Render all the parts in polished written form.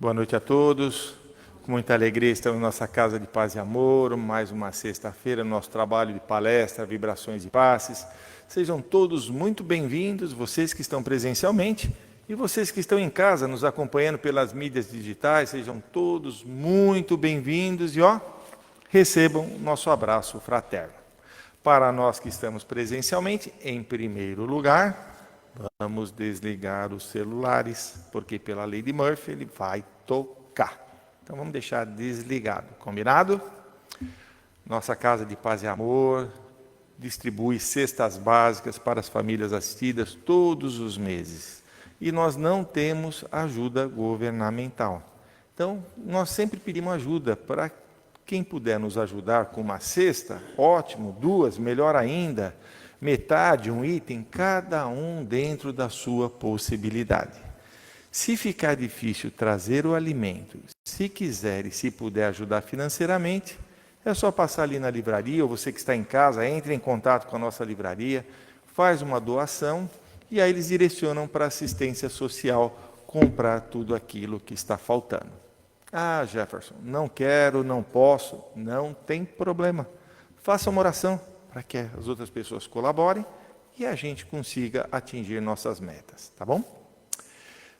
Boa noite a todos. Com muita alegria estamos na nossa Casa de Paz e Amor, mais uma sexta-feira, nosso trabalho de palestra, vibrações e passes. Sejam todos muito bem-vindos, vocês que estão presencialmente e vocês que estão em casa nos acompanhando pelas mídias digitais, sejam todos muito bem-vindos e recebam nosso abraço fraterno. Para nós que estamos presencialmente, em primeiro lugar, vamos desligar os celulares, porque pela lei de Murphy ele vai tocar. Então vamos deixar desligado, combinado? Nossa Casa de Paz e Amor distribui cestas básicas para as famílias assistidas todos os meses. E nós não temos ajuda governamental. Então, nós sempre pedimos ajuda para quem puder nos ajudar com uma cesta, ótimo, duas, melhor ainda, metade, um item, cada um dentro da sua possibilidade. Se ficar difícil trazer o alimento, se quiser e se puder ajudar financeiramente, é só passar ali na livraria, ou você que está em casa, entre em contato com a nossa livraria, faz uma doação, e aí eles direcionam para a assistência social comprar tudo aquilo que está faltando. Ah, Jefferson, não quero, não posso, não tem problema. Faça uma oração para que as outras pessoas colaborem e a gente consiga atingir nossas metas, tá bom?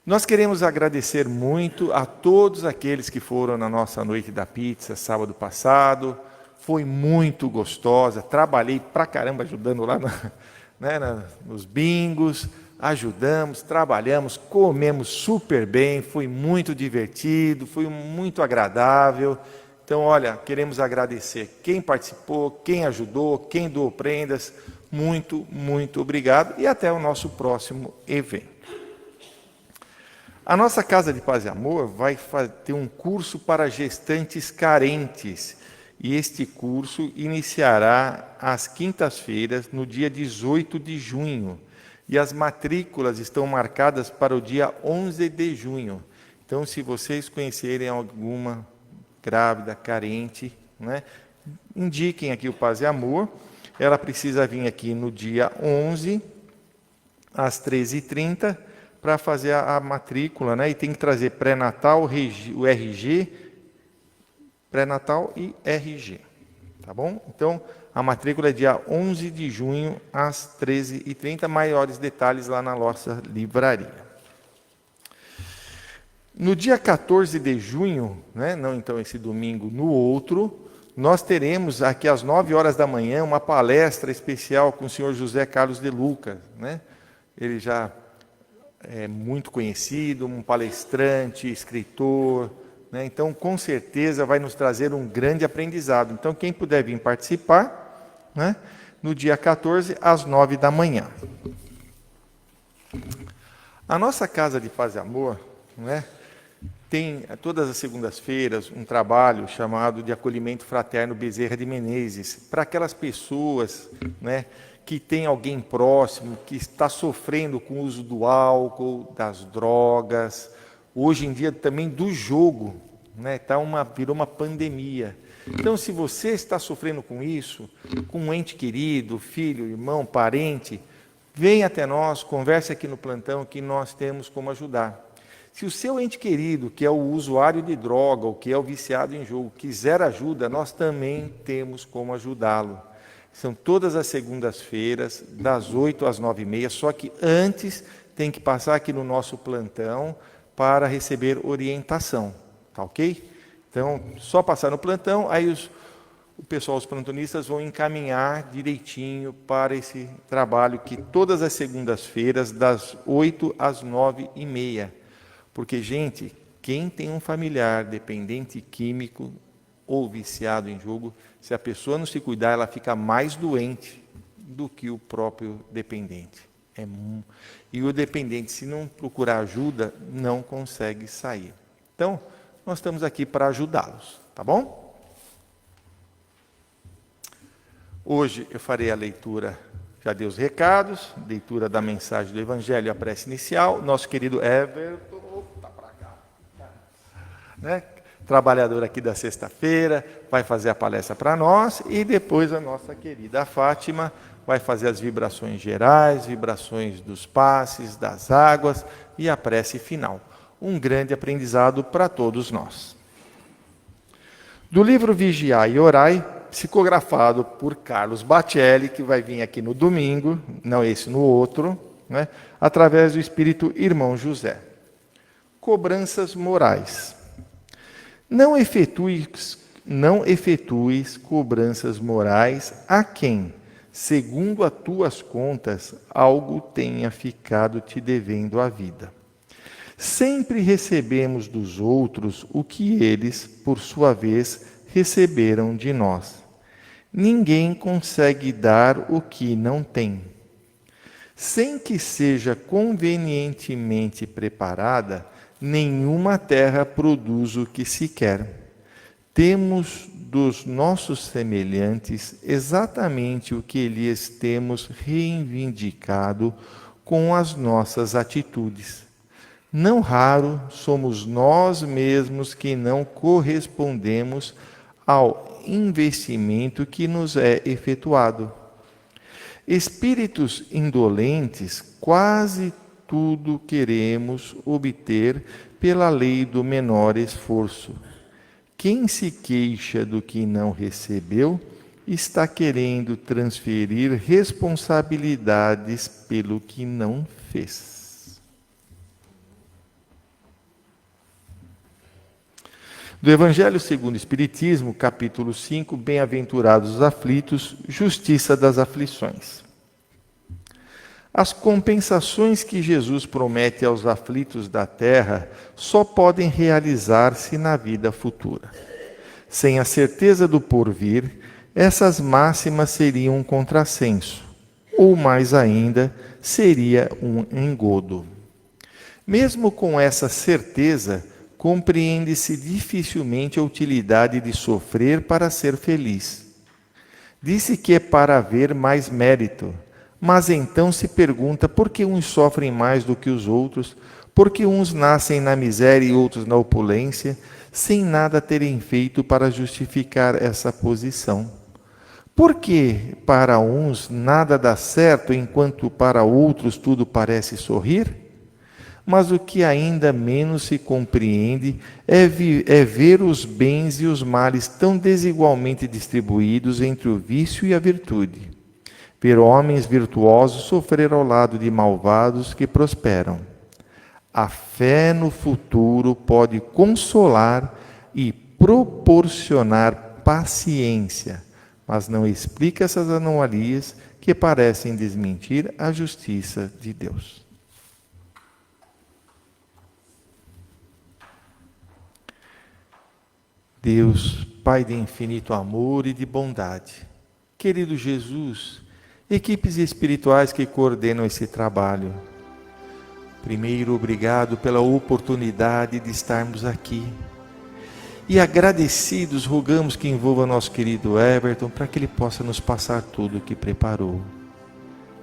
Nós queremos agradecer muito a todos aqueles que foram na nossa noite da pizza sábado passado. Foi muito gostosa, trabalhei pra caramba ajudando lá nos bingos, ajudamos, trabalhamos, comemos super bem, foi muito divertido, foi muito agradável. Então, olha, queremos agradecer quem participou, quem ajudou, quem doou prendas. Muito, muito obrigado e até o nosso próximo evento. A nossa Casa de Paz e Amor vai ter um curso para gestantes carentes. E este curso iniciará às quintas-feiras, no dia 18 de junho. E as matrículas estão marcadas para o dia 11 de junho. Então, se vocês conhecerem alguma grávida, carente, indiquem aqui o Paz e Amor. Ela precisa vir aqui no dia 11, às 13h30, para fazer a matrícula, e tem que trazer pré-natal, o RG, pré-natal e RG, tá bom? Então, a matrícula é dia 11 de junho, às 13h30, maiores detalhes lá na nossa livraria. No dia 14 de junho, não então esse domingo, no outro, nós teremos aqui às 9 horas da manhã uma palestra especial com o senhor José Carlos de Lucas. Ele já é muito conhecido, um palestrante, escritor, então com certeza vai nos trazer um grande aprendizado. Então quem puder vir participar, no dia 14 às 9 da manhã. A nossa Casa de Paz e Amor, tem todas as segundas-feiras um trabalho chamado de Acolhimento Fraterno Bezerra de Menezes, para aquelas pessoas, que tem alguém próximo, que está sofrendo com o uso do álcool, das drogas, hoje em dia também do jogo, virou uma pandemia. Então, se você está sofrendo com isso, com um ente querido, filho, irmão, parente, venha até nós, converse aqui no plantão que nós temos como ajudar. Se o seu ente querido, que é o usuário de droga ou que é o viciado em jogo, quiser ajuda, nós também temos como ajudá-lo. São todas as segundas-feiras, das 8 às 9h30, só que antes tem que passar aqui no nosso plantão para receber orientação, tá ok? Então, só passar no plantão, aí o pessoal, os plantonistas, vão encaminhar direitinho para esse trabalho que todas as segundas-feiras, das 8 às 9h30. Porque, gente, quem tem um familiar dependente químico ou viciado em jogo, se a pessoa não se cuidar, ela fica mais doente do que o próprio dependente. E o dependente, se não procurar ajuda, não consegue sair. Então, nós estamos aqui para ajudá-los, tá bom? Hoje eu farei a leitura, já dei os recados, leitura da mensagem do Evangelho, a prece inicial. Nosso querido Everton, trabalhador aqui da sexta-feira, vai fazer a palestra para nós, e depois a nossa querida Fátima vai fazer as vibrações gerais, vibrações dos passes, das águas e a prece final. um grande aprendizado para todos nós. Do livro Vigiai e Orai, psicografado por Carlos Bacelli, que vai vir aqui no domingo, não esse, no outro, né, através do Espírito Irmão José. Cobranças morais. Não efetues cobranças morais a quem, segundo as tuas contas, algo tenha ficado te devendo a vida. Sempre recebemos dos outros o que eles, por sua vez, receberam de nós. Ninguém consegue dar o que não tem. Sem que seja convenientemente preparada, nenhuma terra produz o que se quer. Temos dos nossos semelhantes exatamente o que lhes temos reivindicado com as nossas atitudes. Não raro somos nós mesmos que não correspondemos ao investimento que nos é efetuado. Espíritos indolentes, quase tudo queremos obter pela lei do menor esforço. Quem se queixa do que não recebeu, está querendo transferir responsabilidades pelo que não fez. Do Evangelho segundo o Espiritismo, capítulo 5, Bem-aventurados os aflitos, justiça das aflições. As compensações que Jesus promete aos aflitos da terra só podem realizar-se na vida futura. Sem a certeza do porvir, essas máximas seriam um contrassenso, ou mais ainda, seria um engodo. Mesmo com essa certeza, compreende-se dificilmente a utilidade de sofrer para ser feliz. Disse que é para haver mais mérito, mas então se pergunta por que uns sofrem mais do que os outros, por que uns nascem na miséria e outros na opulência, sem nada terem feito para justificar essa posição. Por que para uns nada dá certo, enquanto para outros tudo parece sorrir? Mas o que ainda menos se compreende é ver os bens e os males tão desigualmente distribuídos entre o vício e a virtude. Ver homens virtuosos sofrer ao lado de malvados que prosperam. A fé no futuro pode consolar e proporcionar paciência, mas não explica essas anomalias que parecem desmentir a justiça de Deus. Deus, Pai de infinito amor e de bondade, querido Jesus, equipes espirituais que coordenam esse trabalho, primeiro, obrigado pela oportunidade de estarmos aqui. E agradecidos, rogamos que envolva nosso querido Everton para que ele possa nos passar tudo o que preparou.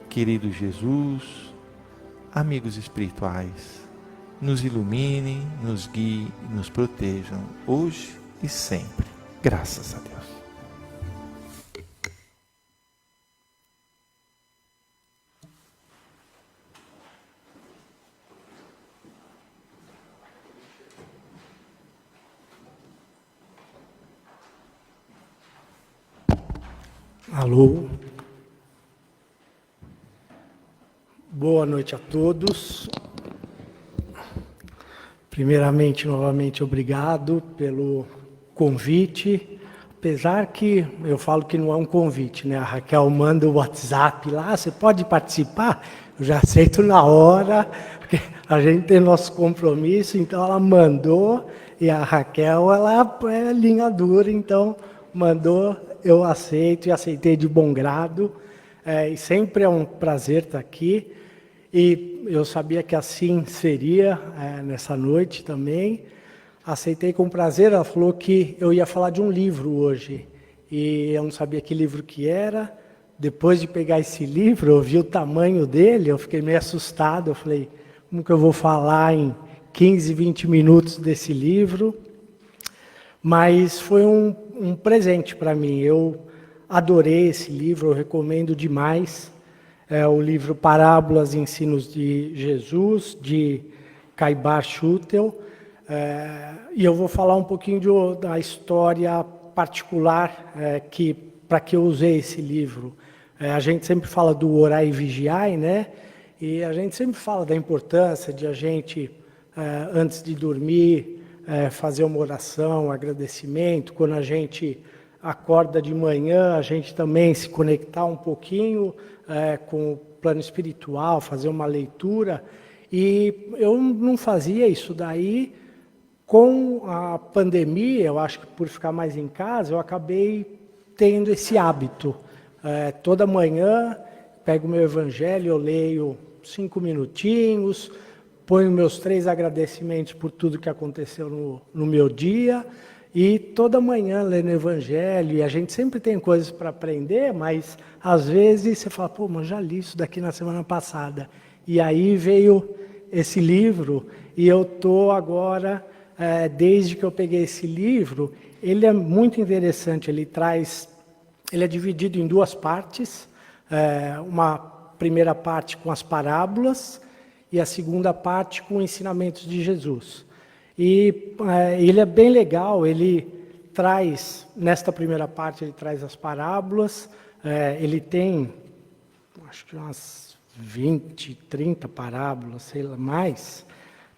Querido Jesus, amigos espirituais, nos iluminem, nos guiem, nos protejam, hoje e sempre. Graças a Deus. Alô. Boa noite a todos. Primeiramente, novamente, obrigado pelo convite, apesar que eu falo que não é um convite, né? A Raquel manda o WhatsApp lá, você pode participar? Eu já aceito na hora, porque a gente tem nosso compromisso, então ela mandou, e a Raquel, ela é linha dura, então mandou, eu aceito e aceitei de bom grado, e sempre é um prazer estar aqui, e eu sabia que assim seria nessa noite também. Aceitei com prazer, ela falou que eu ia falar de um livro hoje, e eu não sabia que livro que era. Depois de pegar esse livro, eu vi o tamanho dele, eu fiquei meio assustado, eu falei, como que eu vou falar em 15, 20 minutos desse livro? Mas foi um presente para mim, eu adorei esse livro, eu recomendo demais. É o livro Parábolas e Ensinos de Jesus, de Caibar Schutel, e eu vou falar um pouquinho da história particular para que eu usei esse livro. A gente sempre fala do orar e vigiar, né? E a gente sempre fala da importância de a gente, antes de dormir, fazer uma oração, um agradecimento. Quando a gente acorda de manhã, a gente também se conectar um pouquinho com o plano espiritual, fazer uma leitura. E eu não fazia isso daí. Com a pandemia, eu acho que por ficar mais em casa, eu acabei tendo esse hábito. Toda manhã, pego o meu evangelho, eu leio 5 minutinhos, ponho meus 3 agradecimentos por tudo que aconteceu no meu dia, e toda manhã lendo o evangelho, e a gente sempre tem coisas para aprender, mas às vezes você fala, pô, mas já li isso daqui na semana passada. E aí veio esse livro, e eu estou agora... desde que eu peguei esse livro, ele é muito interessante, ele é dividido em 2 partes, uma primeira parte com as parábolas e a segunda parte com ensinamentos de Jesus. E ele é bem legal, ele traz, nesta primeira parte ele traz as parábolas, ele tem, acho que umas 20, 30 parábolas, sei lá, mais,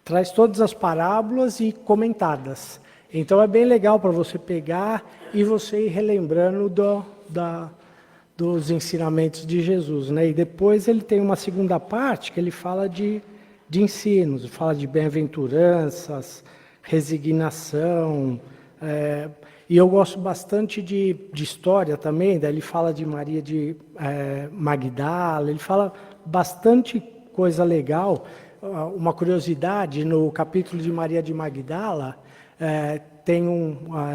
traz todas as parábolas e comentadas. Então é bem legal para você pegar e você ir relembrando dos ensinamentos de Jesus, né? E depois ele tem uma segunda parte que ele fala de ensinos, fala de bem-aventuranças, resignação. E eu gosto bastante de história também, daí ele fala de Maria de Magdala, ele fala bastante coisa legal. Uma curiosidade, no capítulo de Maria de Magdala,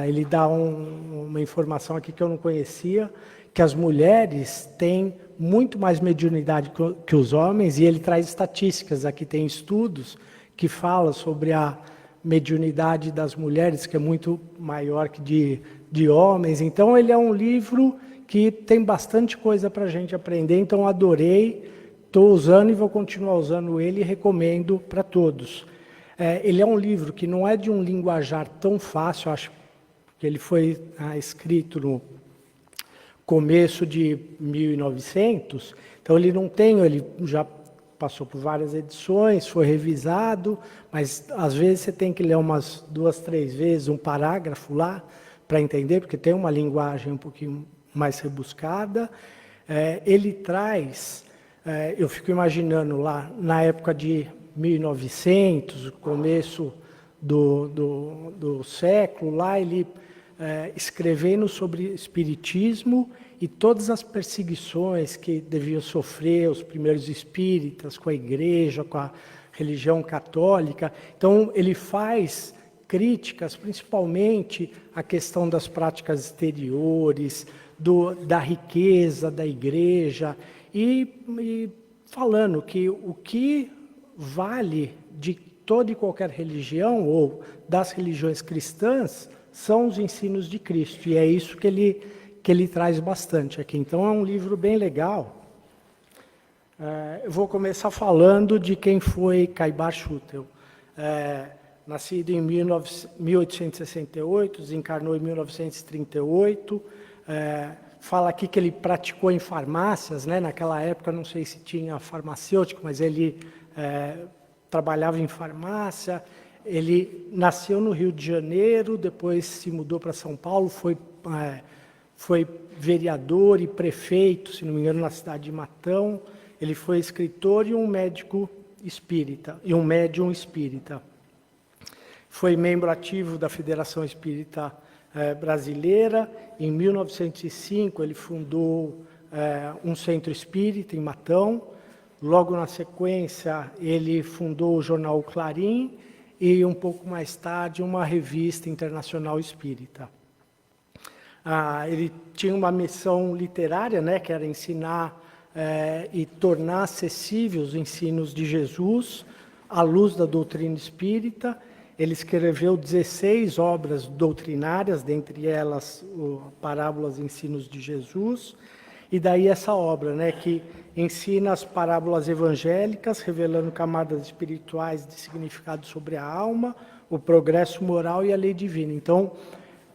ele dá uma informação aqui que eu não conhecia, que as mulheres têm muito mais mediunidade que os homens, e ele traz estatísticas, aqui tem estudos que falam sobre a mediunidade das mulheres, que é muito maior que de homens. Então ele é um livro que tem bastante coisa para a gente aprender, então adorei. Estou usando e vou continuar usando ele e recomendo para todos. Ele é um livro que não é de um linguajar tão fácil, acho que ele foi escrito no começo de 1900, então ele já passou por várias edições, foi revisado, mas às vezes você tem que ler umas 2, 3 vezes um parágrafo lá para entender, porque tem uma linguagem um pouquinho mais rebuscada. Ele traz... eu fico imaginando lá, na época de 1900, começo do século, lá ele escrevendo sobre espiritismo e todas as perseguições que deviam sofrer os primeiros espíritas com a igreja, com a religião católica. Então, ele faz críticas, principalmente à questão das práticas exteriores, da riqueza da igreja, e falando que o que vale de toda e qualquer religião, ou das religiões cristãs, são os ensinos de Cristo. E é isso que ele traz bastante aqui. Então é um livro bem legal. Eu vou começar falando de quem foi Caibar Schutel. Nascido em 1868, desencarnou em 1938, fala aqui que ele praticou em farmácias, né? Naquela época, não sei se tinha farmacêutico, mas ele trabalhava em farmácia. Ele nasceu no Rio de Janeiro, depois se mudou para São Paulo, foi vereador e prefeito, se não me engano, na cidade de Matão. Ele foi escritor e um médico espírita, e um médium espírita. Foi membro ativo da Federação Espírita Brasileira. Em 1905, ele fundou um centro espírita em Matão. Logo na sequência, ele fundou o jornal Clarim e, um pouco mais tarde, uma revista internacional espírita. Ele tinha uma missão literária, né, que era ensinar e tornar acessíveis os ensinos de Jesus à luz da doutrina espírita. Ele escreveu 16 obras doutrinárias, dentre elas Parábolas e Ensinos de Jesus, E daí essa obra, né, que ensina as parábolas evangélicas, revelando camadas espirituais de significado sobre a alma, o progresso moral e a lei divina. Então,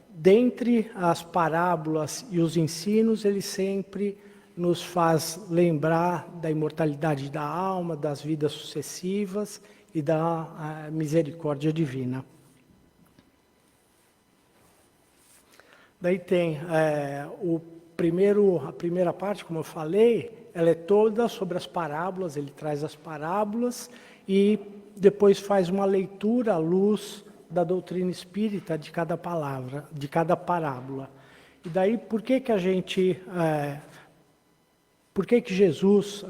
dentre as parábolas e os ensinos, ele sempre nos faz lembrar da imortalidade da alma, das vidas sucessivas e da misericórdia divina. Daí tem a primeira parte, como eu falei, ela é toda sobre as parábolas, ele traz as parábolas e depois faz uma leitura à luz da doutrina espírita de cada palavra, de cada parábola. E daí, por que Jesus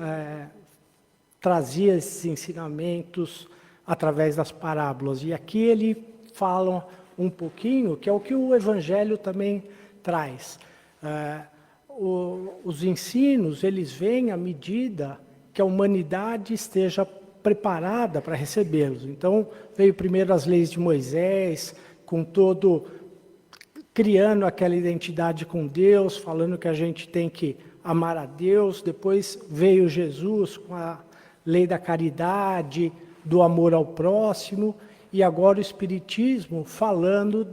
trazia esses ensinamentos através das parábolas? E aqui ele fala um pouquinho, que é o que o Evangelho também traz. Os ensinos, eles vêm à medida que a humanidade esteja preparada para recebê-los. Então, veio primeiro as leis de Moisés, criando aquela identidade com Deus, falando que a gente tem que amar a Deus. Depois veio Jesus com a lei da caridade, do amor ao próximo, e agora o Espiritismo falando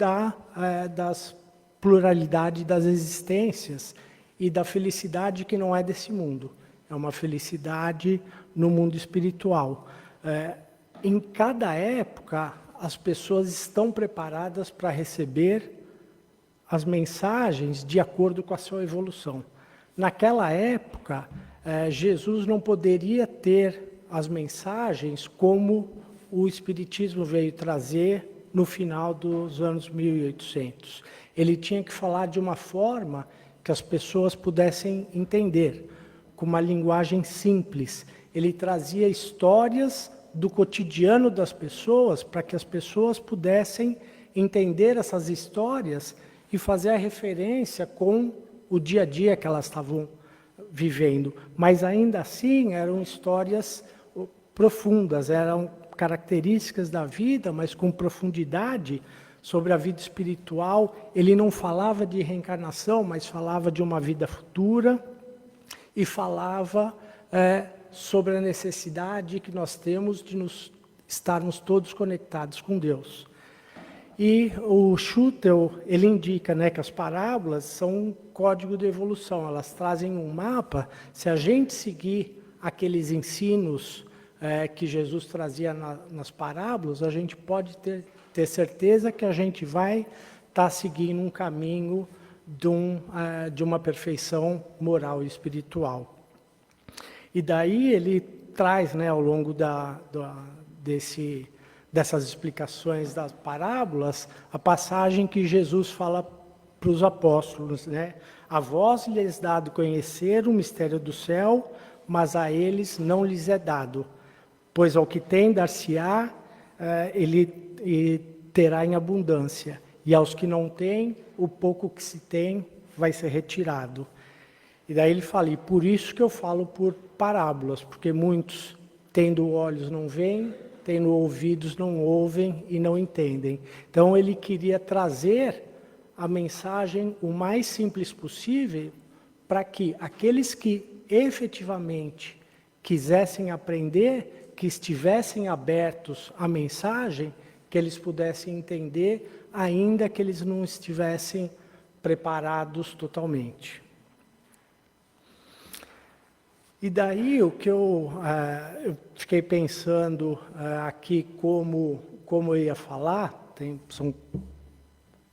das pluralidade das existências e da felicidade que não é desse mundo. É uma felicidade no mundo espiritual. Em cada época, as pessoas estão preparadas para receber as mensagens de acordo com a sua evolução. Naquela época, Jesus não poderia ter as mensagens como o Espiritismo veio trazer no final dos anos 1800. Ele tinha que falar de uma forma que as pessoas pudessem entender, com uma linguagem simples. Ele trazia histórias do cotidiano das pessoas para que as pessoas pudessem entender essas histórias e fazer a referência com o dia a dia que elas estavam vivendo. Mas ainda assim eram histórias profundas, eram características da vida, mas com profundidade sobre a vida espiritual. Ele não falava de reencarnação, mas falava de uma vida futura e falava sobre a necessidade que nós temos de estarmos todos conectados com Deus. E o Schutel, ele indica, né, que as parábolas são um código de evolução, elas trazem um mapa. Se a gente seguir aqueles ensinos que Jesus trazia nas parábolas, a gente pode ter certeza que a gente vai estar seguindo um caminho de uma perfeição moral e espiritual. E daí ele traz, né, ao longo dessas explicações das parábolas, a passagem que Jesus fala para os apóstolos, né? A vós lhes dado conhecer o mistério do céu, mas a eles não lhes é dado. Pois ao que tem, dar-se-á, ele terá em abundância. E aos que não têm, o pouco que se tem vai ser retirado. E daí ele fala, e por isso que eu falo por parábolas, porque muitos, tendo olhos, não veem, tendo ouvidos, não ouvem e não entendem. Então ele queria trazer a mensagem o mais simples possível para que aqueles que efetivamente quisessem aprender, que estivessem abertos à mensagem, que eles pudessem entender, ainda que eles não estivessem preparados totalmente. E daí o que eu fiquei pensando aqui como eu ia falar, são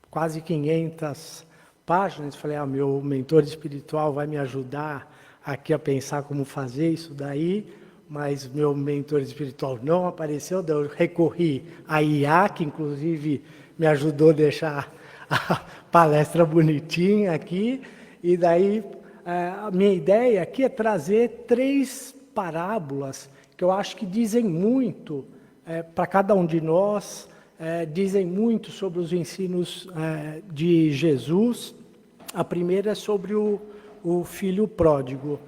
quase 500 páginas, falei, meu mentor espiritual vai me ajudar aqui a pensar como fazer isso daí, mas meu mentor espiritual não apareceu, daí eu recorri a IA, que inclusive me ajudou a deixar a palestra bonitinha aqui, e daí a minha ideia aqui é trazer 3 parábolas que eu acho que dizem muito para cada um de nós, dizem muito sobre os ensinos de Jesus. A primeira é sobre o filho pródigo.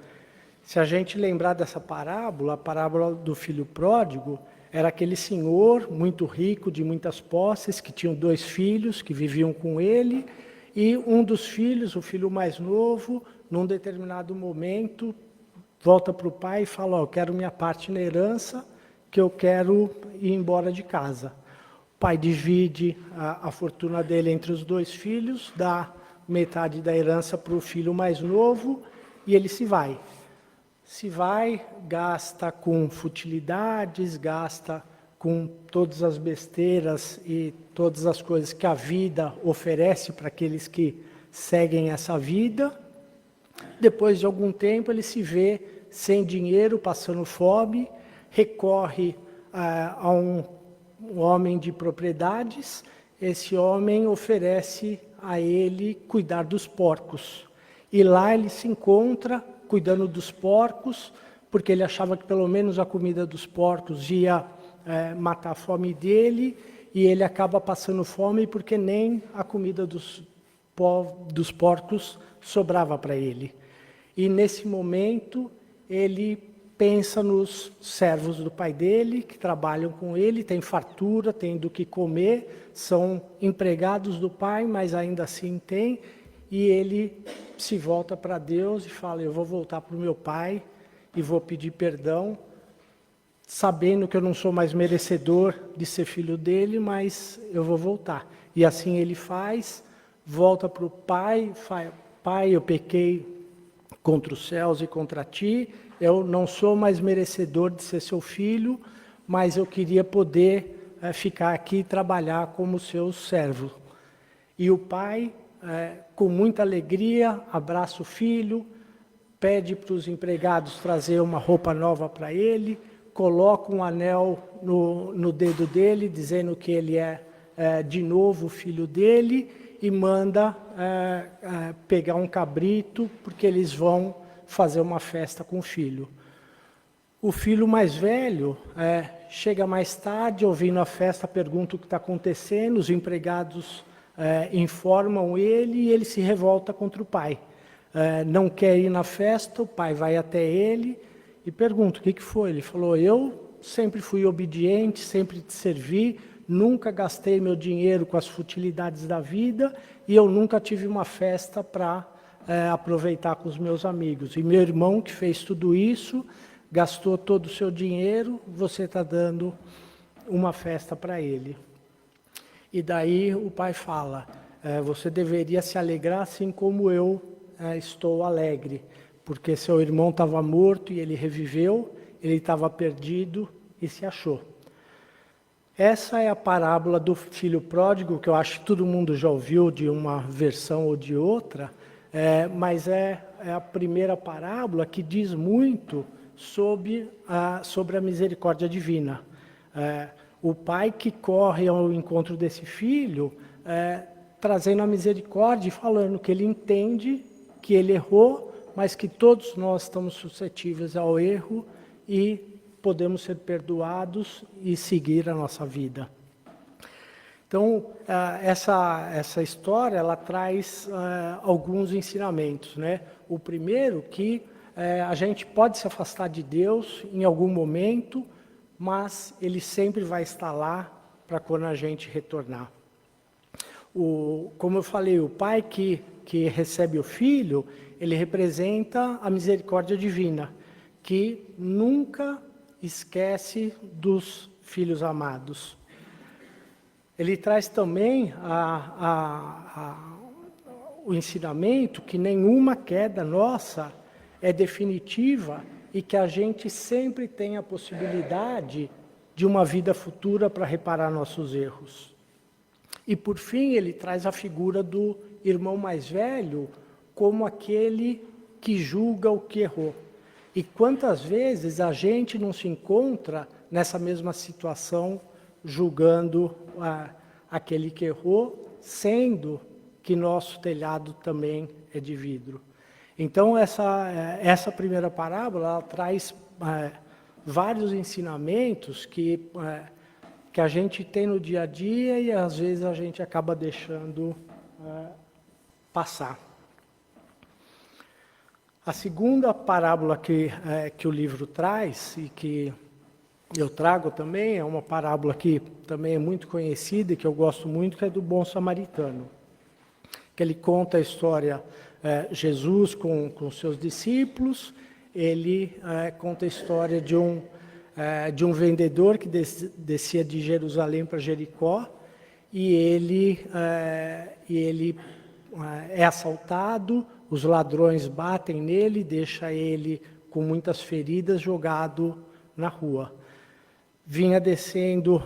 Se a gente lembrar dessa parábola, a parábola do filho pródigo, era aquele senhor muito rico, de muitas posses, que tinha 2 filhos que viviam com ele, e um dos filhos, o filho mais novo, num determinado momento, volta para o pai e fala, eu quero minha parte na herança, que eu quero ir embora de casa. O pai divide a fortuna dele entre os dois filhos, dá metade da herança para o filho mais novo e ele se vai. Se vai, gasta com futilidades, gasta com todas as besteiras e todas as coisas que a vida oferece para aqueles que seguem essa vida. Depois de algum tempo ele se vê sem dinheiro, passando fome, recorre a um homem de propriedades. Esse homem oferece a ele cuidar dos porcos. E lá ele se encontra cuidando dos porcos, porque ele achava que pelo menos a comida dos porcos ia matar a fome dele, e ele acaba passando fome porque nem a comida dos porcos sobrava para ele. E nesse momento ele pensa nos servos do pai dele, que trabalham com ele, tem fartura, tem do que comer, são empregados do pai, mas ainda assim tem, e ele se volta para Deus e fala, eu vou voltar para o meu pai e vou pedir perdão, sabendo que eu não sou mais merecedor de ser filho dele, mas eu vou voltar. E assim ele faz, volta para o pai, pai, eu pequei contra os céus e contra ti, eu não sou mais merecedor de ser seu filho, mas eu queria poder ficar aqui e trabalhar como seu servo. E o pai, com muita alegria, abraça o filho, pede para os empregados trazer uma roupa nova para ele, coloca um anel no dedo dele, dizendo que ele é de novo o filho dele, e manda pegar um cabrito, porque eles vão fazer uma festa com o filho. O filho mais velho chega mais tarde, ouvindo a festa, pergunta o que está acontecendo, os empregados informam ele e ele se revolta contra o pai. Não quer ir na festa, o pai vai até ele e pergunta, o que foi? Ele falou, eu sempre fui obediente, sempre te servi, nunca gastei meu dinheiro com as futilidades da vida e eu nunca tive uma festa para aproveitar com os meus amigos. E meu irmão que fez tudo isso, gastou todo o seu dinheiro, você está dando uma festa para ele. E daí o pai fala, você deveria se alegrar assim como eu estou alegre, porque seu irmão estava morto e ele reviveu, ele estava perdido e se achou. Essa é a parábola do filho pródigo, que eu acho que todo mundo já ouviu de uma versão ou de outra, mas é a primeira parábola que diz muito sobre a misericórdia divina. O pai que corre ao encontro desse filho, trazendo a misericórdia e falando que ele entende que ele errou, mas que todos nós estamos suscetíveis ao erro e podemos ser perdoados e seguir a nossa vida. Então, essa história, ela traz alguns ensinamentos, né? O primeiro, que a gente pode se afastar de Deus em algum momento, mas Ele sempre vai estar lá para quando a gente retornar. Como eu falei, o pai que recebe o filho, ele representa a misericórdia divina, que nunca esquece dos filhos amados. Ele traz também o ensinamento que nenhuma queda nossa é definitiva e que a gente sempre tem a possibilidade de uma vida futura para reparar nossos erros. E por fim, ele traz a figura do irmão mais velho como aquele que julga o que errou. E quantas vezes a gente não se encontra nessa mesma situação, julgando aquele que errou, sendo que nosso telhado também é de vidro. Então, essa primeira parábola ela traz vários ensinamentos que a gente tem no dia a dia e às vezes a gente acaba deixando passar. A segunda parábola que o livro traz e que eu trago também é uma parábola que também é muito conhecida e que eu gosto muito, que é do bom samaritano. que ele conta a história, Jesus com seus discípulos, ele conta a história de um vendedor que descia de Jerusalém para Jericó, e ele é assaltado, os ladrões batem nele, deixa ele com muitas feridas, jogado na rua. Vinha descendo,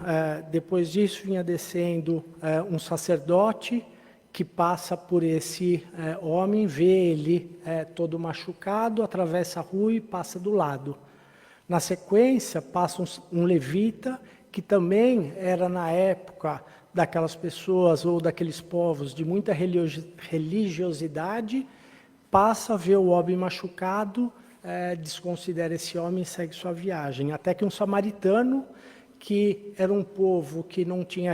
depois disso, vinha descendo um sacerdote que passa por esse homem, vê ele todo machucado, atravessa a rua e passa do lado. Na sequência, passa um levita, que também era na época daquelas pessoas ou daqueles povos de muita religiosidade, passa a ver o homem machucado, desconsidera esse homem e segue sua viagem. Até que um samaritano, que era um povo que não tinha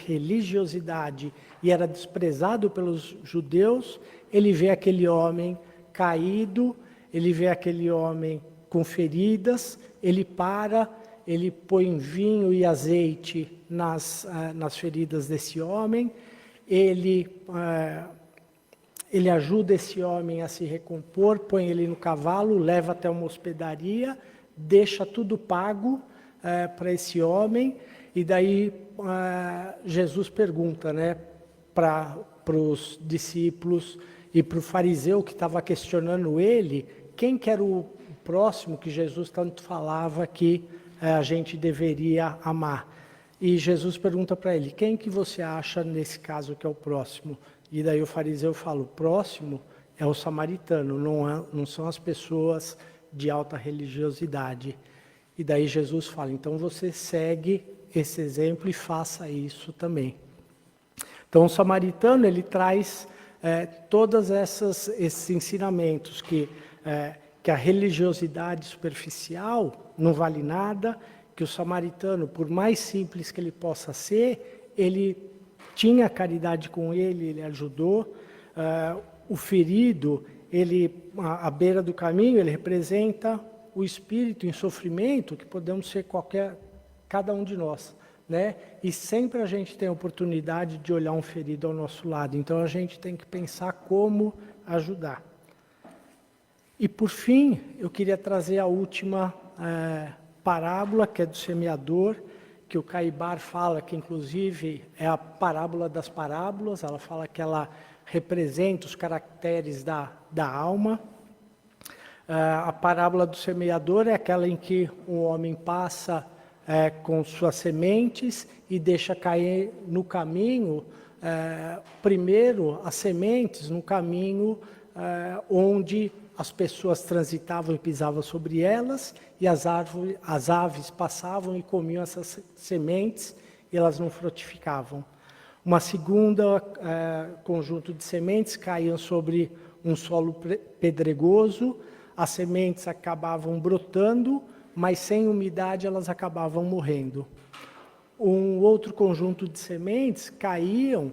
religiosidade e era desprezado pelos judeus, ele vê aquele homem caído, ele vê aquele homem com feridas, ele para, ele põe vinho e azeite nas feridas desse homem, ele ajuda esse homem a se recompor, põe ele no cavalo, leva até uma hospedaria, deixa tudo pago para esse homem, e daí Jesus pergunta, né, para os discípulos e para o fariseu que estava questionando ele, quem que era o próximo que Jesus tanto falava que a gente deveria amar. E Jesus pergunta para ele, quem que você acha nesse caso que é o próximo? E daí o fariseu fala, o próximo é o samaritano, não são as pessoas de alta religiosidade. E daí Jesus fala, então você segue esse exemplo e faça isso também. Então o samaritano, ele traz todos esses ensinamentos que a religiosidade superficial não vale nada, que o samaritano, por mais simples que ele possa ser, ele tinha caridade com ele ajudou. O ferido, à beira do caminho, ele representa o espírito em sofrimento, que podemos ser cada um de nós, né? E sempre a gente tem a oportunidade de olhar um ferido ao nosso lado, então a gente tem que pensar como ajudar. E por fim, eu queria trazer a última parábola, que é do semeador, que o Caibar fala que inclusive é a parábola das parábolas, ela fala que ela representa os caracteres da alma. A parábola do semeador é aquela em que um homem passa com suas sementes e deixa cair no caminho, primeiro as sementes no caminho onde as pessoas transitavam e pisavam sobre elas, e as aves passavam e comiam essas sementes e elas não frutificavam. Uma segunda conjunto de sementes caíam sobre um solo pedregoso, as sementes acabavam brotando, mas sem umidade elas acabavam morrendo. Um outro conjunto de sementes caíam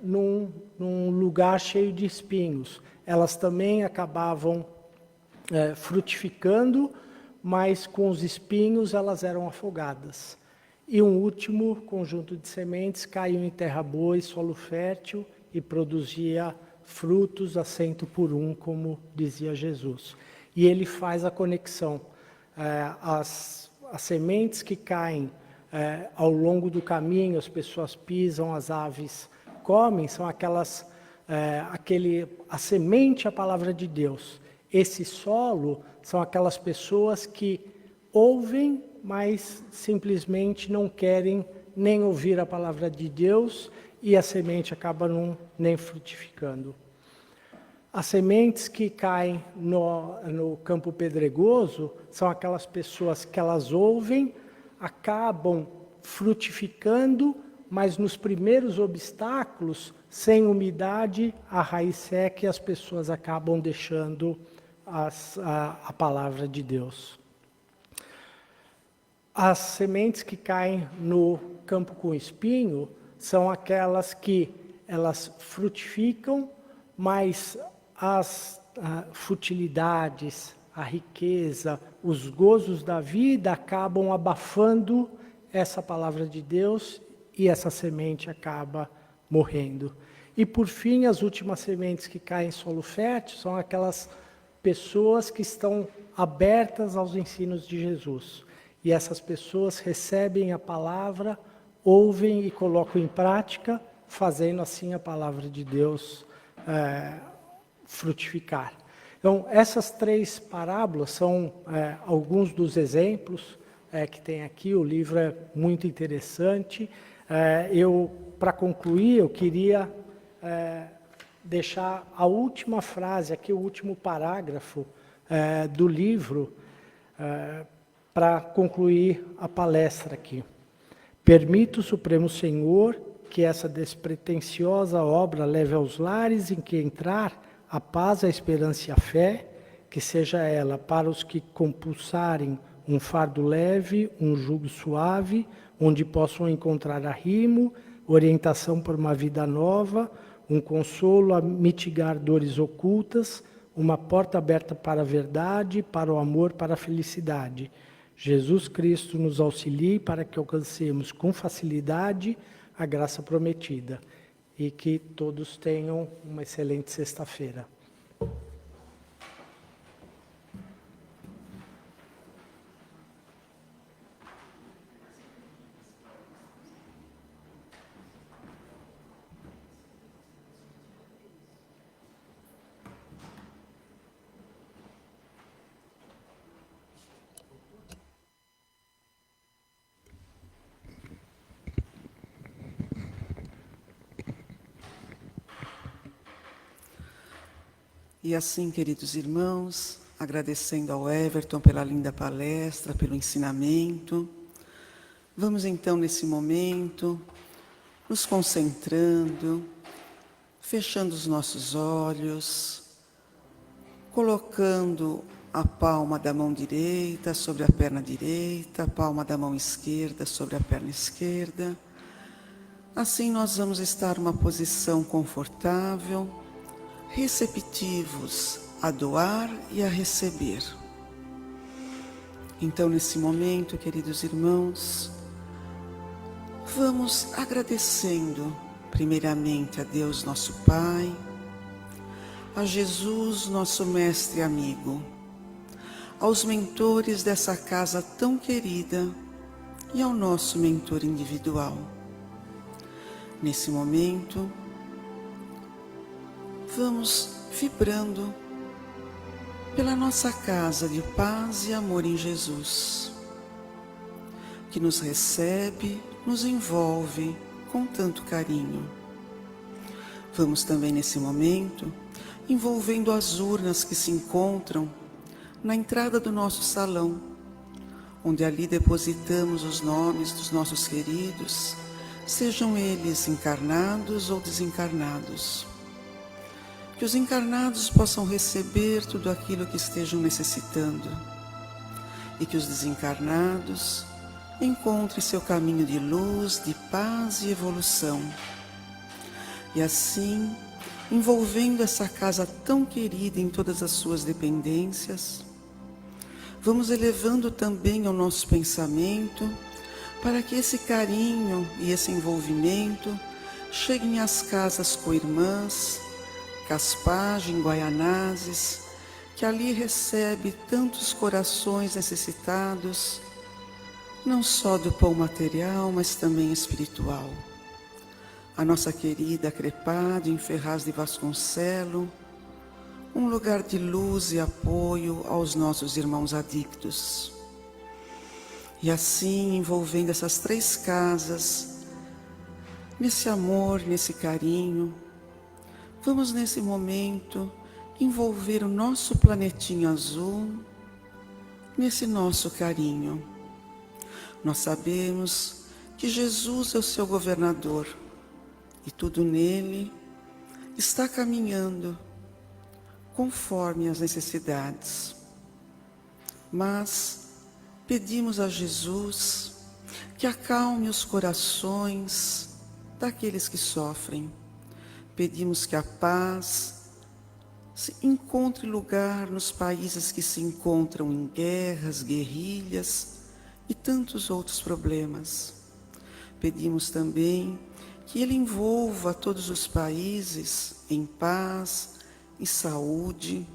num lugar cheio de espinhos. Elas também acabavam frutificando, mas com os espinhos elas eram afogadas. E um último conjunto de sementes caiu em terra boa e solo fértil e produzia frutos a 100 por 1, como dizia Jesus. E ele faz a conexão. As sementes que caem ao longo do caminho, as pessoas pisam, as aves comem, são aquelas... a semente é a palavra de Deus. Esse solo são aquelas pessoas que ouvem, mas simplesmente não querem nem ouvir a palavra de Deus, e a semente acaba nem frutificando. As sementes que caem no campo pedregoso são aquelas pessoas que elas ouvem, acabam frutificando, mas nos primeiros obstáculos, sem umidade, a raiz seca e as pessoas acabam deixando a palavra de Deus. As sementes que caem no campo com espinho são aquelas que elas frutificam, mas as futilidades, a riqueza, os gozos da vida acabam abafando essa palavra de Deus e essa semente acaba morrendo. E, por fim, as últimas sementes que caem em solo fértil são aquelas pessoas que estão abertas aos ensinos de Jesus. E essas pessoas recebem a palavra, ouvem e colocam em prática, fazendo assim a palavra de Deus frutificar. Então, essas 3 parábolas são alguns dos exemplos que tem aqui. O livro é muito interessante. Para concluir, eu queria deixar a última frase aqui, o último parágrafo do livro, para concluir a palestra aqui. Permita o Supremo Senhor que essa despretensiosa obra leve aos lares em que entrar a paz, a esperança e a fé, que seja ela para os que compulsarem um fardo leve, um jugo suave, onde possam encontrar arrimo, orientação para uma vida nova, um consolo a mitigar dores ocultas, uma porta aberta para a verdade, para o amor, para a felicidade. Jesus Cristo nos auxilie para que alcancemos com facilidade a graça prometida. E que todos tenham uma excelente sexta-feira. E assim, queridos irmãos, agradecendo ao Everton pela linda palestra, pelo ensinamento, vamos então, nesse momento, nos concentrando, fechando os nossos olhos, colocando a palma da mão direita sobre a perna direita, a palma da mão esquerda sobre a perna esquerda. Assim nós vamos estar numa posição confortável, receptivos a doar e a receber. Então, nesse momento, queridos irmãos, vamos agradecendo primeiramente a Deus nosso Pai, a Jesus nosso mestre e amigo, aos mentores dessa casa tão querida e ao nosso mentor individual. Nesse momento, vamos vibrando pela nossa casa de paz e amor em Jesus, que nos recebe, nos envolve com tanto carinho. Vamos também nesse momento envolvendo as urnas que se encontram na entrada do nosso salão, onde ali depositamos os nomes dos nossos queridos, sejam eles encarnados ou desencarnados. Que os encarnados possam receber tudo aquilo que estejam necessitando e que os desencarnados encontrem seu caminho de luz, de paz e evolução. E assim, envolvendo essa casa tão querida em todas as suas dependências, vamos elevando também ao nosso pensamento para que esse carinho e esse envolvimento cheguem às casas co-irmãs, Caspagem, Guaianazes, que ali recebe tantos corações necessitados, não só do pão material, mas também espiritual. A nossa querida Crepade, em Ferraz de Vasconcelos, um lugar de luz e apoio aos nossos irmãos adictos. E assim, envolvendo essas 3 casas, nesse amor, nesse carinho, vamos nesse momento envolver o nosso planetinho azul nesse nosso carinho. Nós sabemos que Jesus é o seu governador e tudo nele está caminhando conforme as necessidades. Mas pedimos a Jesus que acalme os corações daqueles que sofrem. Pedimos que a paz encontre lugar nos países que se encontram em guerras, guerrilhas e tantos outros problemas. Pedimos também que Ele envolva todos os países em paz e saúde,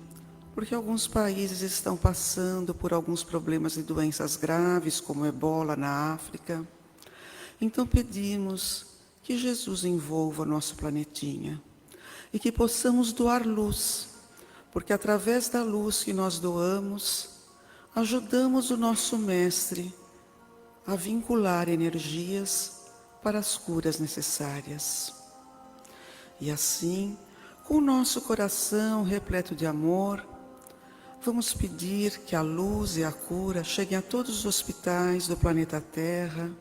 porque alguns países estão passando por alguns problemas de doenças graves, como o Ebola na África. Então pedimos que Jesus envolva nosso planetinha e que possamos doar luz, porque através da luz que nós doamos, ajudamos o nosso Mestre a vincular energias para as curas necessárias. E assim, com o nosso coração repleto de amor, vamos pedir que a luz e a cura cheguem a todos os hospitais do planeta Terra,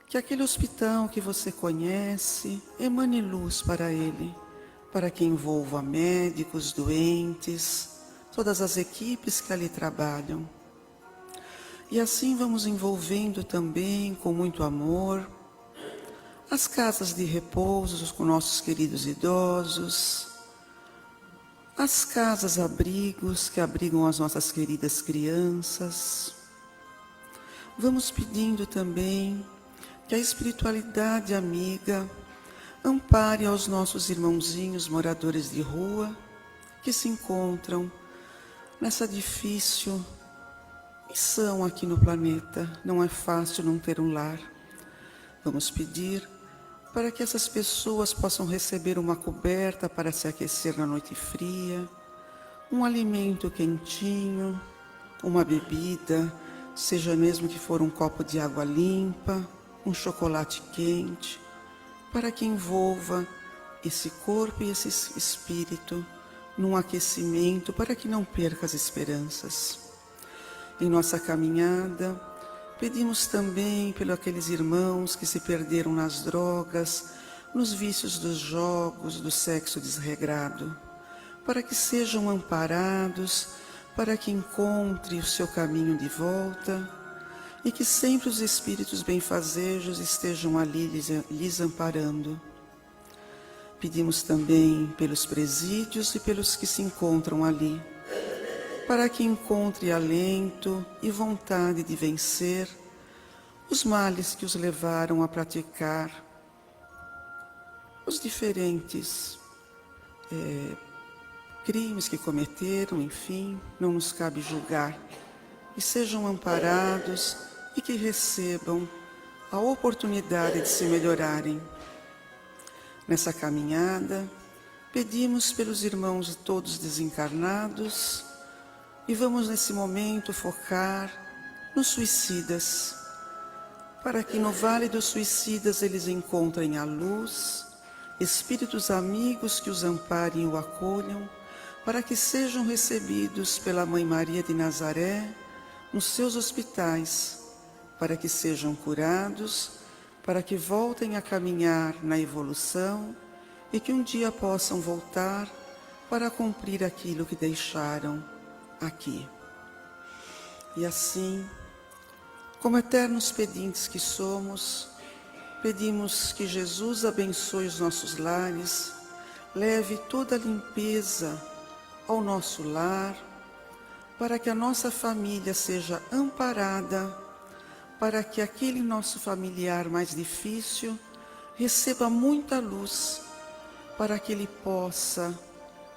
que aquele hospital que você conhece emane luz para ele, para que envolva médicos, doentes, todas as equipes que ali trabalham. E assim vamos envolvendo também, com muito amor, as casas de repouso com nossos queridos idosos, as casas-abrigos que abrigam as nossas queridas crianças. Vamos pedindo também que a espiritualidade amiga ampare aos nossos irmãozinhos moradores de rua que se encontram nessa difícil missão aqui no planeta. Não é fácil não ter um lar. Vamos pedir para que essas pessoas possam receber uma coberta para se aquecer na noite fria, um alimento quentinho, uma bebida, seja mesmo que for um copo de água limpa, um chocolate quente, para que envolva esse corpo e esse espírito num aquecimento, para que não perca as esperanças. Em nossa caminhada, pedimos também pelos aqueles irmãos que se perderam nas drogas, nos vícios dos jogos, do sexo desregrado, para que sejam amparados, para que encontrem o seu caminho de volta e que sempre os espíritos benfazejos estejam ali lhes amparando. Pedimos também pelos presídios e pelos que se encontram ali, para que encontre alento e vontade de vencer os males que os levaram a praticar os diferentes crimes que cometeram, enfim, não nos cabe julgar, e sejam amparados e que recebam a oportunidade de se melhorarem. Nessa caminhada, pedimos pelos irmãos todos desencarnados e vamos nesse momento focar nos suicidas, para que no Vale dos Suicidas eles encontrem a luz, espíritos amigos que os amparem e o acolham, para que sejam recebidos pela Mãe Maria de Nazaré nos seus hospitais, para que sejam curados, para que voltem a caminhar na evolução e que um dia possam voltar para cumprir aquilo que deixaram aqui. E assim, como eternos pedintes que somos, pedimos que Jesus abençoe os nossos lares, leve toda a limpeza ao nosso lar, para que a nossa família seja amparada, para que aquele nosso familiar mais difícil receba muita luz, para que ele possa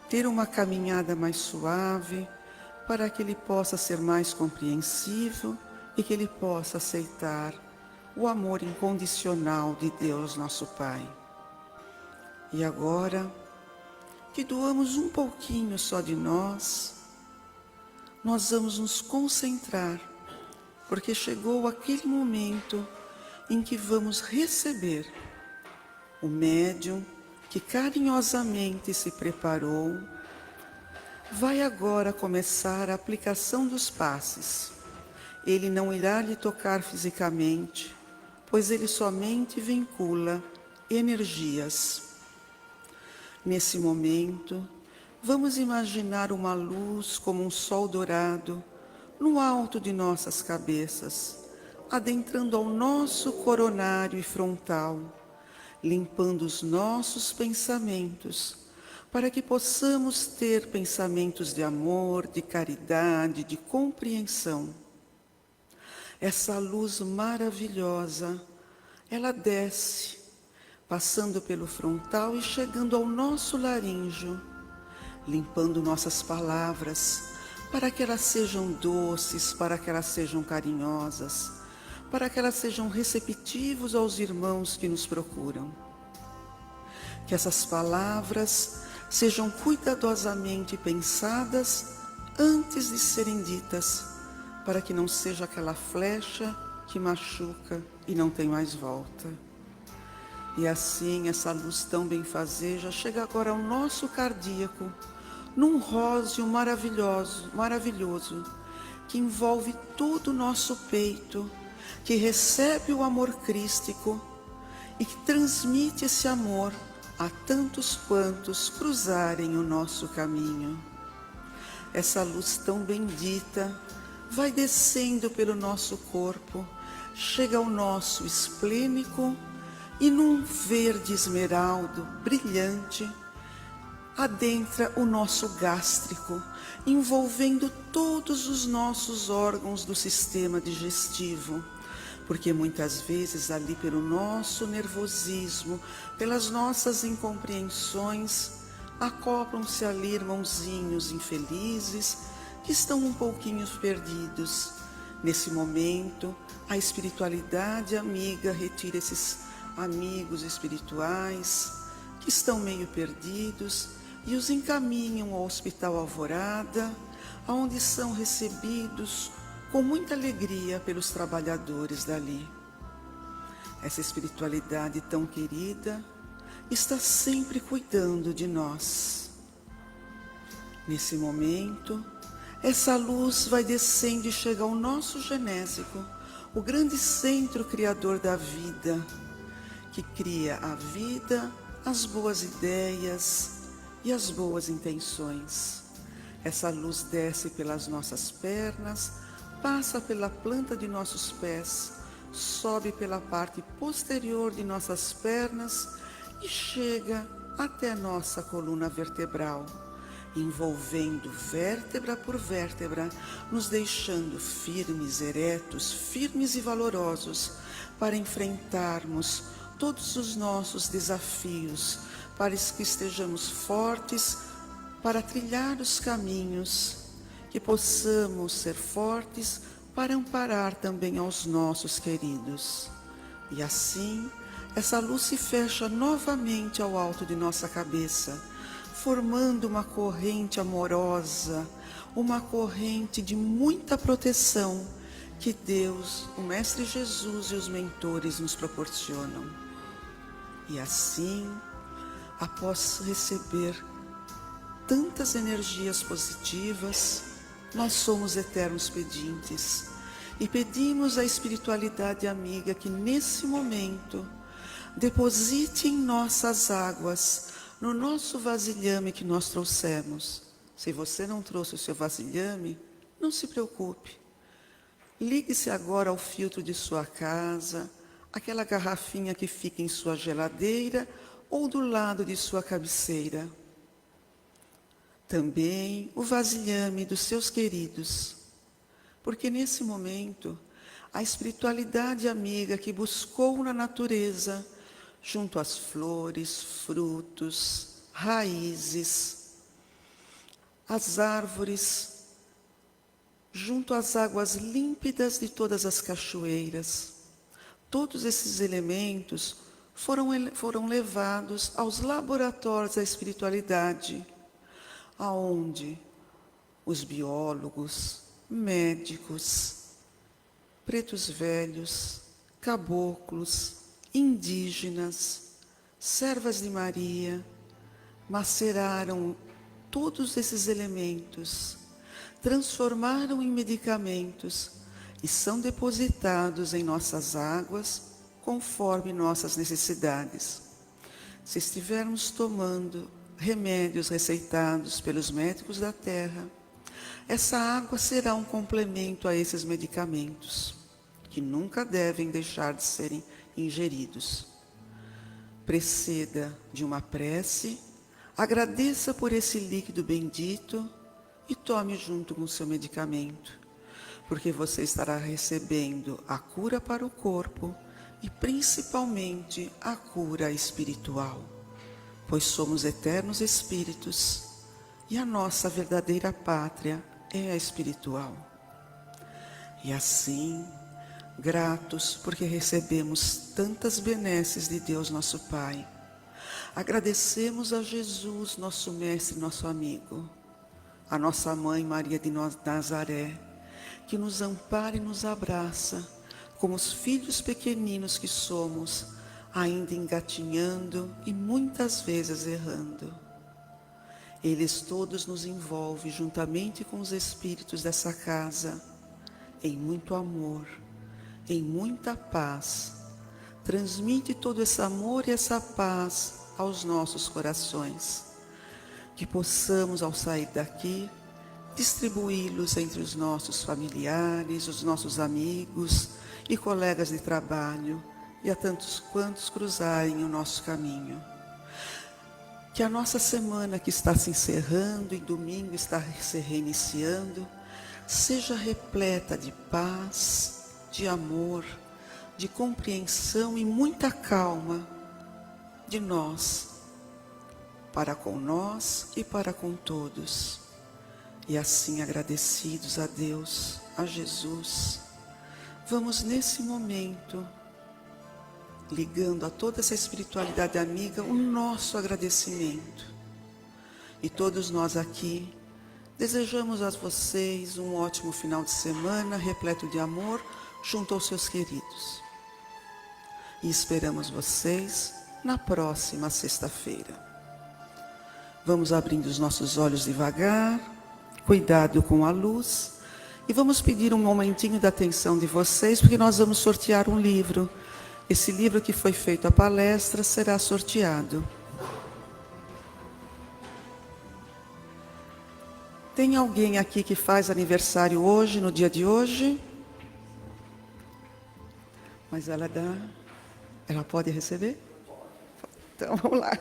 ter uma caminhada mais suave, para que ele possa ser mais compreensivo e que ele possa aceitar o amor incondicional de Deus, nosso Pai. E agora, que doamos um pouquinho só de nós vamos nos concentrar, porque chegou aquele momento em que vamos receber o médium que carinhosamente se preparou. Vai agora começar a aplicação dos passes. Ele não irá lhe tocar fisicamente, pois ele somente vincula energias. Nesse momento, vamos imaginar uma luz como um sol dourado no alto de nossas cabeças, adentrando ao nosso coronário e frontal, limpando os nossos pensamentos, para que possamos ter pensamentos de amor, de caridade, de compreensão. Essa luz maravilhosa, ela desce passando pelo frontal e chegando ao nosso laríngeo, limpando nossas palavras, para que elas sejam doces, para que elas sejam carinhosas, para que elas sejam receptivos aos irmãos que nos procuram. Que essas palavras sejam cuidadosamente pensadas antes de serem ditas, para que não seja aquela flecha que machuca e não tem mais volta. E assim essa luz tão benfazeja chega agora ao nosso cardíaco, num róseo maravilhoso, que envolve todo o nosso peito, que recebe o amor crístico e que transmite esse amor a tantos quantos cruzarem o nosso caminho. Essa luz tão bendita vai descendo pelo nosso corpo, chega ao nosso esplênico e num verde esmeraldo brilhante, adentra o nosso gástrico, envolvendo todos os nossos órgãos do sistema digestivo, porque muitas vezes ali pelo nosso nervosismo, pelas nossas incompreensões, acoplam-se ali irmãozinhos infelizes que estão um pouquinho perdidos. Nesse momento, a espiritualidade amiga retira esses amigos espirituais que estão meio perdidos e os encaminham ao Hospital Alvorada, onde são recebidos com muita alegria pelos trabalhadores dali. Essa espiritualidade tão querida está sempre cuidando de nós. Nesse momento, essa luz vai descendo e chega ao nosso genésico, o grande centro criador da vida, que cria a vida, as boas ideias e as boas intenções. Essa luz desce pelas nossas pernas, passa pela planta de nossos pés, sobe pela parte posterior de nossas pernas e chega até a nossa coluna vertebral, envolvendo vértebra por vértebra, nos deixando firmes, eretos, firmes e valorosos para enfrentarmos todos os nossos desafios, para que estejamos fortes para trilhar os caminhos, que possamos ser fortes para amparar também aos nossos queridos. E assim, essa luz se fecha novamente ao alto de nossa cabeça, formando uma corrente amorosa, uma corrente de muita proteção que Deus, o Mestre Jesus e os mentores nos proporcionam. E assim, após receber tantas energias positivas, nós somos eternos pedintes e pedimos à espiritualidade amiga que nesse momento deposite em nossas águas, no nosso vasilhame que nós trouxemos. Se você não trouxe o seu vasilhame, não se preocupe. Ligue-se agora ao filtro de sua casa, aquela garrafinha que fica em sua geladeira ou do lado de sua cabeceira. Também o vasilhame dos seus queridos, porque nesse momento, a espiritualidade amiga que buscou na natureza, junto às flores, frutos, raízes, às árvores, junto às águas límpidas de todas as cachoeiras, todos esses elementos foram levados aos laboratórios da espiritualidade, aonde os biólogos, médicos, pretos velhos, caboclos, indígenas, servas de Maria, maceraram todos esses elementos, transformaram em medicamentos e são depositados em nossas águas conforme nossas necessidades. Se estivermos tomando remédios receitados pelos médicos da terra, essa água será um complemento a esses medicamentos, que nunca devem deixar de serem ingeridos. Preceda de uma prece, agradeça por esse líquido bendito e tome junto com o seu medicamento, porque você estará recebendo a cura para o corpo e principalmente a cura espiritual, pois somos eternos espíritos e a nossa verdadeira pátria é a espiritual. E assim, gratos porque recebemos tantas benesses de Deus nosso Pai, agradecemos a Jesus, nosso mestre, nosso amigo, a nossa mãe Maria de Nazaré, que nos ampara e nos abraça, como os filhos pequeninos que somos, ainda engatinhando e muitas vezes errando. Eles todos nos envolvem, juntamente com os espíritos dessa casa, em muito amor, em muita paz. Transmite todo esse amor e essa paz aos nossos corações. Que possamos, ao sair daqui, distribuí-los entre os nossos familiares, os nossos amigos e colegas de trabalho, e a tantos quantos cruzarem o nosso caminho. Que a nossa semana que está se encerrando e domingo está se reiniciando, seja repleta de paz, de amor, de compreensão e muita calma de nós, para com nós e para com todos. E assim, agradecidos a Deus, a Jesus, vamos nesse momento, ligando a toda essa espiritualidade amiga, o nosso agradecimento. E todos nós aqui, desejamos a vocês um ótimo final de semana, repleto de amor, junto aos seus queridos. E esperamos vocês na próxima sexta-feira. Vamos abrindo os nossos olhos devagar, cuidado com a luz, e vamos pedir um momentinho de atenção de vocês, porque nós vamos sortear um livro. Esse livro que foi feito a palestra será sorteado. Tem alguém aqui que faz aniversário hoje, no dia de hoje? Mas ela pode receber? Então vamos lá.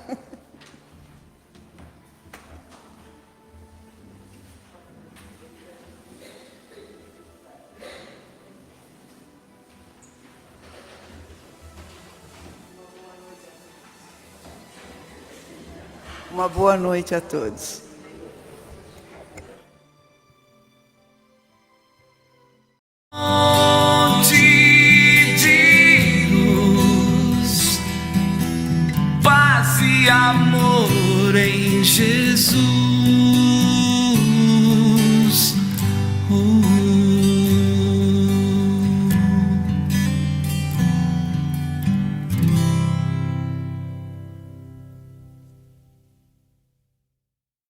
Uma boa noite a todos. De luz, paz e amor em Jesus.